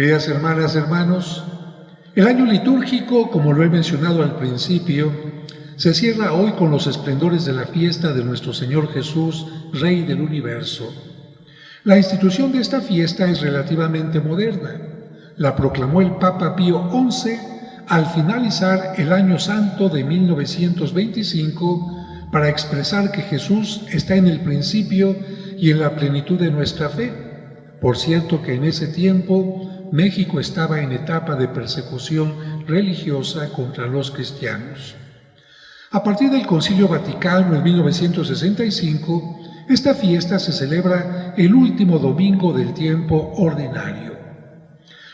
Queridas hermanas, hermanos, el año litúrgico, como lo he mencionado al principio, se cierra hoy con los esplendores de la fiesta de nuestro Señor Jesús, Rey del Universo. La institución de esta fiesta es relativamente moderna. La proclamó el Papa Pío XI al finalizar el Año Santo de 1925 para expresar que Jesús está en el principio y en la plenitud de nuestra fe. Por cierto que en ese tiempo México estaba en etapa de persecución religiosa contra los cristianos. A partir del Concilio Vaticano en 1965, esta fiesta se celebra el último domingo del tiempo ordinario.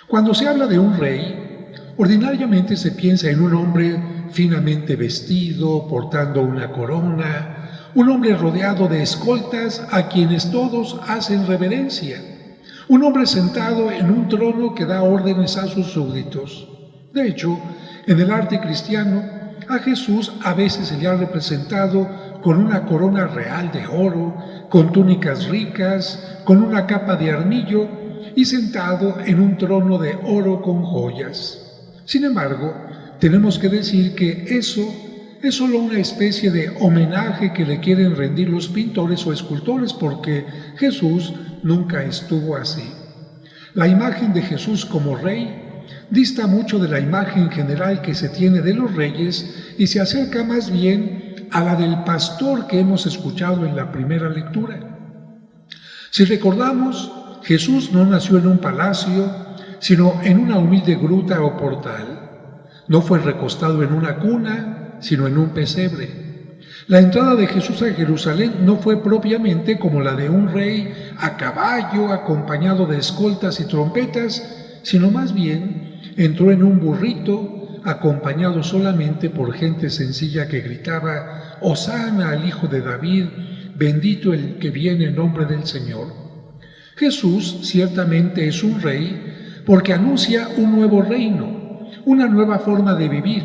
Cuando se habla de un rey, ordinariamente se piensa en un hombre finamente vestido, portando una corona, un hombre rodeado de escoltas a quienes todos hacen reverencia, un hombre sentado en un trono que da órdenes a sus súbditos. De hecho, en el arte cristiano, a Jesús a veces se le ha representado con una corona real de oro, con túnicas ricas, con una capa de armillo y sentado en un trono de oro con joyas. Sin embargo, tenemos que decir que eso es solo una especie de homenaje que le quieren rendir los pintores o escultores, porque Jesús nunca estuvo así. La imagen de Jesús como rey dista mucho de la imagen general que se tiene de los reyes y se acerca más bien a la del pastor que hemos escuchado en la primera lectura. Si recordamos, Jesús no nació en un palacio, sino en una humilde gruta o portal. No fue recostado en una cuna, sino en un pesebre. La entrada de Jesús a Jerusalén no fue propiamente como la de un rey a caballo, acompañado de escoltas y trompetas, sino más bien entró en un burrito, acompañado solamente por gente sencilla que gritaba: «Hosana al Hijo de David, bendito el que viene en nombre del Señor». Jesús ciertamente es un rey porque anuncia un nuevo reino, una nueva forma de vivir,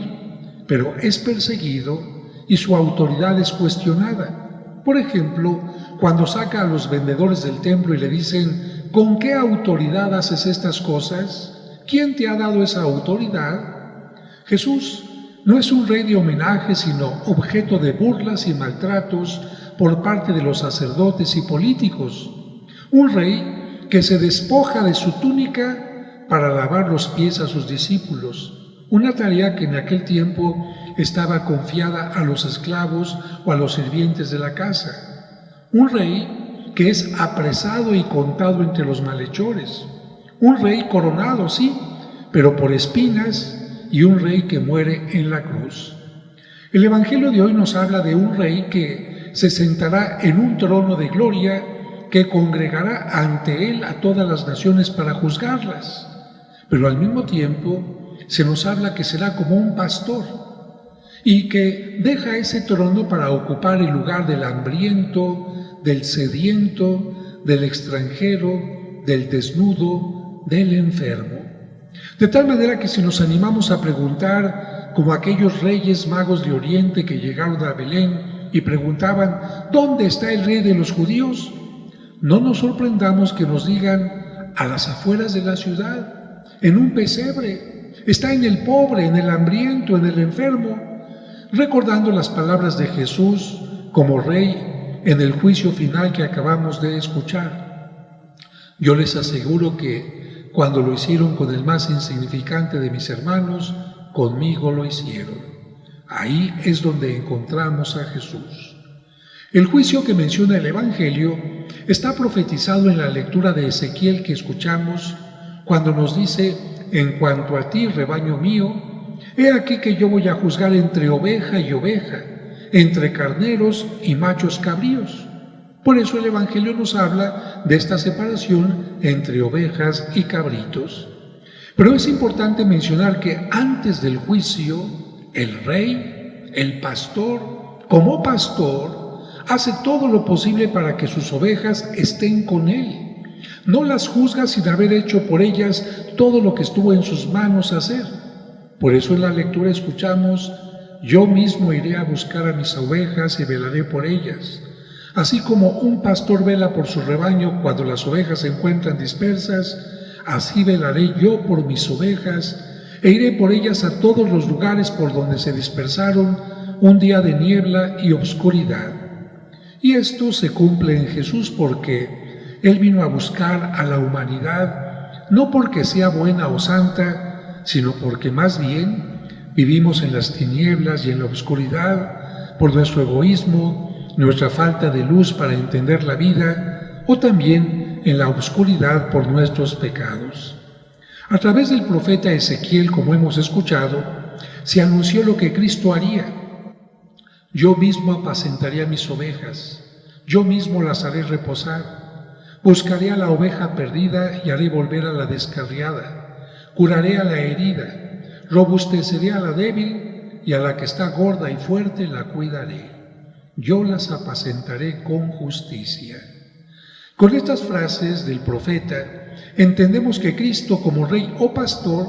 pero es perseguido y su autoridad es cuestionada. Por ejemplo, cuando saca a los vendedores del templo y le dicen: «¿Con qué autoridad haces estas cosas? ¿Quién te ha dado esa autoridad?». Jesús no es un rey de homenaje, sino objeto de burlas y maltratos por parte de los sacerdotes y políticos. Un rey que se despoja de su túnica para lavar los pies a sus discípulos, una tarea que en aquel tiempo estaba confiada a los esclavos o a los sirvientes de la casa. Un rey que es apresado y contado entre los malhechores. Un rey coronado, sí, pero por espinas, y un rey que muere en la cruz. El Evangelio de hoy nos habla de un rey que se sentará en un trono de gloria, que congregará ante él a todas las naciones para juzgarlas. Pero al mismo tiempo se nos habla que será como un pastor y que deja ese trono para ocupar el lugar del hambriento, del sediento, del extranjero, del desnudo, del enfermo. De tal manera que si nos animamos a preguntar, como aquellos reyes magos de Oriente que llegaron a Belén y preguntaban: «¿Dónde está el rey de los judíos?», no nos sorprendamos que nos digan: «A las afueras de la ciudad, en un pesebre, está en el pobre, en el hambriento, en el enfermo», recordando las palabras de Jesús como rey en el juicio final que acabamos de escuchar. Yo les aseguro que cuando lo hicieron con el más insignificante de mis hermanos, conmigo lo hicieron. Ahí es donde encontramos a Jesús. El juicio que menciona el Evangelio está profetizado en la lectura de Ezequiel que escuchamos, cuando nos dice: «En cuanto a ti, rebaño mío, he aquí que yo voy a juzgar entre oveja y oveja, entre carneros y machos cabríos». Por eso el Evangelio nos habla de esta separación entre ovejas y cabritos. Pero es importante mencionar que antes del juicio, el rey, el pastor, como pastor, hace todo lo posible para que sus ovejas estén con él. No las juzga sin haber hecho por ellas todo lo que estuvo en sus manos hacer. Por eso en la lectura escuchamos: «Yo mismo iré a buscar a mis ovejas y velaré por ellas». Así como un pastor vela por su rebaño cuando las ovejas se encuentran dispersas, así velaré yo por mis ovejas, e iré por ellas a todos los lugares por donde se dispersaron un día de niebla y obscuridad. Y esto se cumple en Jesús porque Él vino a buscar a la humanidad, no porque sea buena o santa, sino porque más bien vivimos en las tinieblas y en la oscuridad por nuestro egoísmo, nuestra falta de luz para entender la vida, o también en la oscuridad por nuestros pecados. A través del profeta Ezequiel, como hemos escuchado, se anunció lo que Cristo haría. Yo mismo apacentaré a mis ovejas, yo mismo las haré reposar. Buscaré a la oveja perdida y haré volver a la descarriada. Curaré a la herida, robusteceré a la débil y a la que está gorda y fuerte la cuidaré. Yo las apacentaré con justicia. Con estas frases del profeta, entendemos que Cristo, como Rey o Pastor,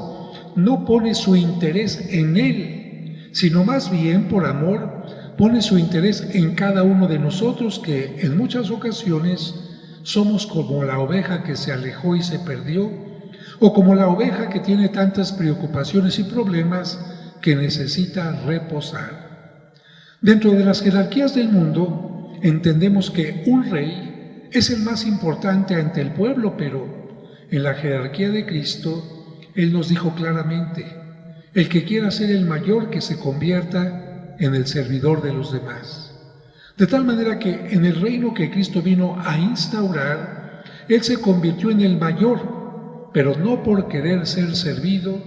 no pone su interés en Él, sino más bien, por amor, pone su interés en cada uno de nosotros que en muchas ocasiones somos como la oveja que se alejó y se perdió, o como la oveja que tiene tantas preocupaciones y problemas que necesita reposar. Dentro de las jerarquías del mundo, entendemos que un rey es el más importante ante el pueblo, pero en la jerarquía de Cristo, Él nos dijo claramente, el que quiera ser el mayor que se convierta en el servidor de los demás. De tal manera que en el reino que Cristo vino a instaurar, Él se convirtió en el mayor, pero no por querer ser servido,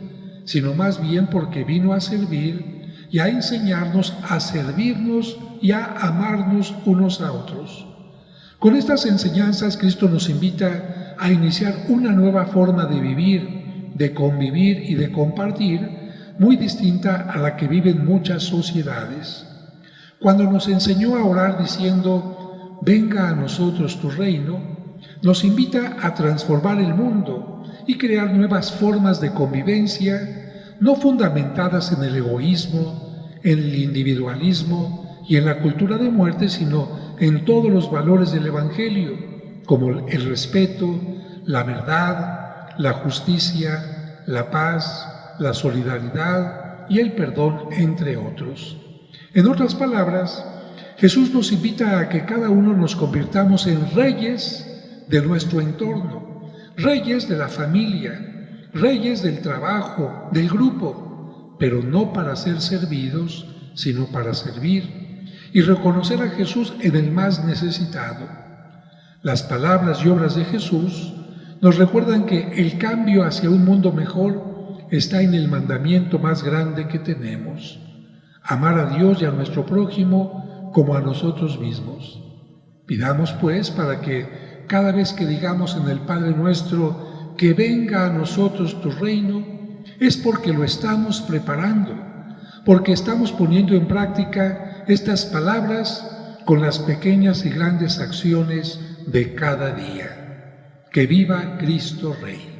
sino más bien porque vino a servir y a enseñarnos a servirnos y a amarnos unos a otros. Con estas enseñanzas, Cristo nos invita a iniciar una nueva forma de vivir, de convivir y de compartir, muy distinta a la que viven muchas sociedades. Cuando nos enseñó a orar diciendo, venga a nosotros tu reino, nos invita a transformar el mundo y crear nuevas formas de convivencia, no fundamentadas en el egoísmo, en el individualismo y en la cultura de muerte, sino en todos los valores del Evangelio, como el respeto, la verdad, la justicia, la paz, la solidaridad y el perdón, entre otros. En otras palabras, Jesús nos invita a que cada uno nos convirtamos en reyes de nuestro entorno, reyes de la familia, reyes del trabajo, del grupo, pero no para ser servidos, sino para servir y reconocer a Jesús en el más necesitado. Las palabras y obras de Jesús nos recuerdan que el cambio hacia un mundo mejor está en el mandamiento más grande que tenemos: amar a Dios y a nuestro prójimo como a nosotros mismos. Pidamos pues para que cada vez que digamos en el Padre Nuestro que venga a nosotros tu reino, es porque lo estamos preparando, porque estamos poniendo en práctica estas palabras con las pequeñas y grandes acciones de cada día. Que viva Cristo Rey.